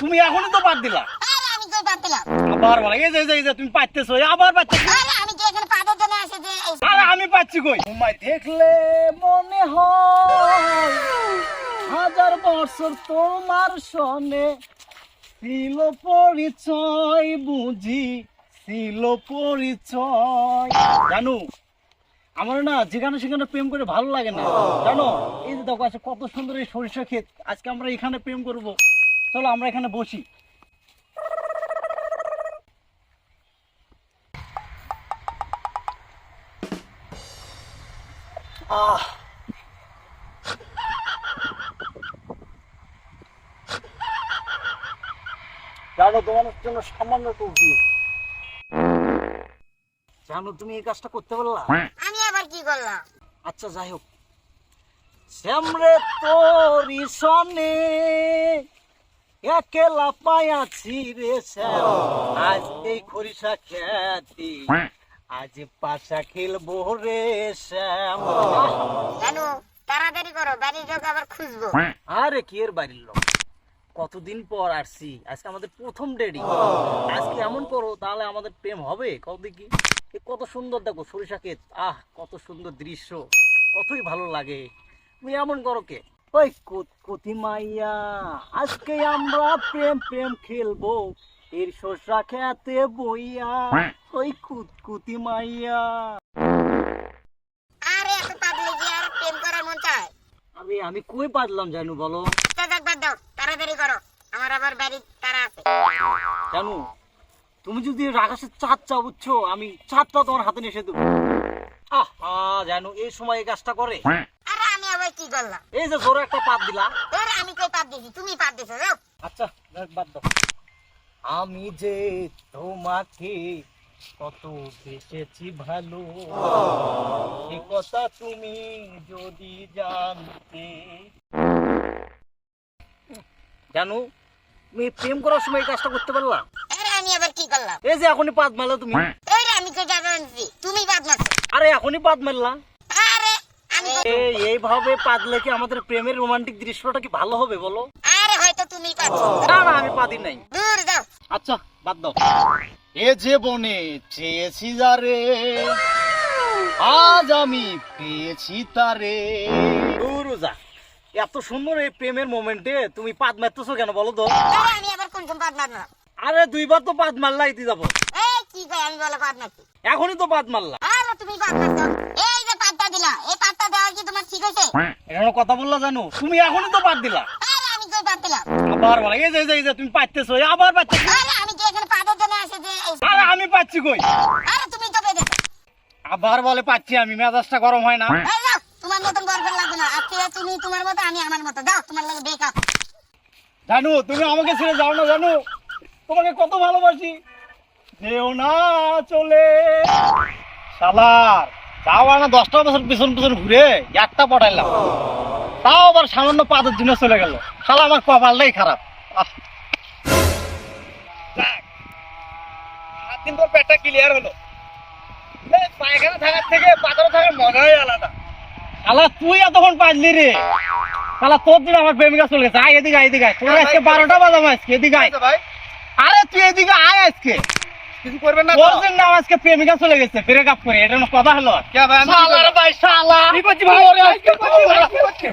তুমি এখনই তো বাদ দিলা। আরে আমি কই বাদ দিলাম? আবার বলে এই যে তুমি পাইতেছো, আবার পাইতেছো। আরে আমি কি এখানে পাদের জন্য আসে যে আরে আমি পাচ্ছি কই? তোমায় দেখলে মনে হয় হাজার বছর তোমার সনে ছিল পরিচয়, বুঝি ছিল পরিচয়। জানো আমার না যেখানে সেখানে প্রেম করে ভালো লাগে না, জানো। এই যে দেখো আছে কত সুন্দর এই সরিষা ক্ষেত, আজকে আমরা এখানে প্রেম করব। চলো আমরা এখানে বসি। আহ জানো তোমার জন্য সামান্য টুপি। জানো তুমি এই কাজটা করতে পারলা? আমি আবার কি করলাম? আচ্ছা যাই হোক, শ্যামরে তোরি সনে একলা পায়াছি রে শ্যাম, আজ এই খরিষা খেতি, আজ পাশা খেলবো রে শ্যাম। জানো তাড়াতাড়ি করো, বাড়ির লোক আবার খুঁজবো। আরে কি এর বাড়ির লোক, কতদিন পর আসছি, আজকে আমাদের প্রথম ডেটি। আজকে এমন করো তাহলে আমাদের প্রেম হবে, কত দেখি। কত সুন্দর দেখো সরিষা ক্ষেত, আহ কত সুন্দর দৃশ্য, কতই ভালো লাগে। তুমি এমন করো কে? ওই কুতকুতি মাইয়া, আজকে আমরা প্রেম প্রেম খেলবো এর সরিষা খেতে বইয়া। ওই কুতকুতি মাইয়া। আরে এত পাগলে কি আর প্রেম করার মন চায়? আমি কই পারলাম জানু বলো? দেখ বাদ দাও, তাড়াতাড়ি করো, আমার আবার বাড়ি তারা আছে। জানু তুমি যদি আকাশের চাঁদ চাও বুঝছো, আমি চাঁদটা তোমার হাতে নিয়ে এসে দেবো। আহা জানু এই সময় এই কাজটা করে। আরে আমি আবার কি করলাম? এই যে জোরে একটা পাত দিলা। আরে আমি কই পাদ দিছি? তুমি পাদ দিছো। যাও। আচ্ছা বাদ দাও। আমি যে তোমাকে কত বেসেছি ভালো, এ কথা তুমি যদি জানতে। জানু তুমি প্রেম করার সময় এই কাজটা করতে পারলা? আরে আমি আবার কি করলাম? এই যে এখনই পাত মারলা তুমি। আরে আমি কই টাকা আনছি, তুমি পাদ মারছো। আরে এখনই পাত মারলা। আরে আমি এইভাবে পাতলে কি আমাদের প্রেমের রোমান্টিক দৃশ্যটা কি ভালো হবে বলো? আরে হয়তো তুমি পাচ্ছো। না না আমি পাতি নাই। দূর যাও। আচ্ছা বাদ দাও। এ যে বনে চেয়েছি যারে, আজ আমি পেয়েছি তারে। রোজা এত সুন্দর এই প্রেমের মোমেন্টে তুমি পাত মারতেছো কেন বলো তো? আরে আমি আবার কোন পাদ মারলাম? আরে দুইবার তো পাত মারলাই দি যাবো। এই কি কই আমি বলে পাদ মারছি? এখনই তো পাত মারলা। আরে তুমি পাদ মারছো। এই যে পাদটা দিলা, এই পাদটা দেওয়া কি তোমার ঠিক হইছে? এখনো কথা বললা জানো, তুমি এখনই তো পাত দিলা। আরে আমি কই পাদ দিলাম? আবার বলে এই যে তুমি পাইতেছো, আবার পাইতেছো। আরে আমি কি এখানে পাদের জন্য আসে যে আরে আমি পাচ্ছি কই? আরে তুমি তো বেঁধে। আবার বলে পাচ্ছি আমি, মেজাজটা গরম হয় না। এই যাও, তোমার মতন বরফের লাগবে না। আজকে তুমি তোমার মতো, আমি আমার মতো। যাও, তোমার লাগে ব্রেকআপ। জানু তুমি আমাকে ছেড়ে যাও না, জানু তোমাকে কত ভালোবাসি। যেও না চলে। শালার যাও না 10টা বছর পিছন পিছন ঘুরে একটা পটাইলাম, তাও আবার সামান্য পাদের জন্য চলে গেল। শালা আমার কপালটাই খারাপ। যাক, 7 দিন পর পেটটা ক্লিয়ার হলো। পায়খানা থাকার থেকে পাথরে থাকার মজাই আলাদা। শালা তুই এতক্ষণ পাইলি রে, শালা তোর দিন আমার প্রেমিকা চলে গেছে। আয় এদিকে এদিকে তোর আজকে 12টা বাজাবো আজকে, এদিকে আয়। আরে তুই এদিকে আয়, আজকে কিছু করবেন না তোর দিন না, আজকে প্রেমিকা চলে গেছে ব্রেকআপ করে, এটা কথা হলো? শালা রে ভাই শালা কি করছিস ভাই?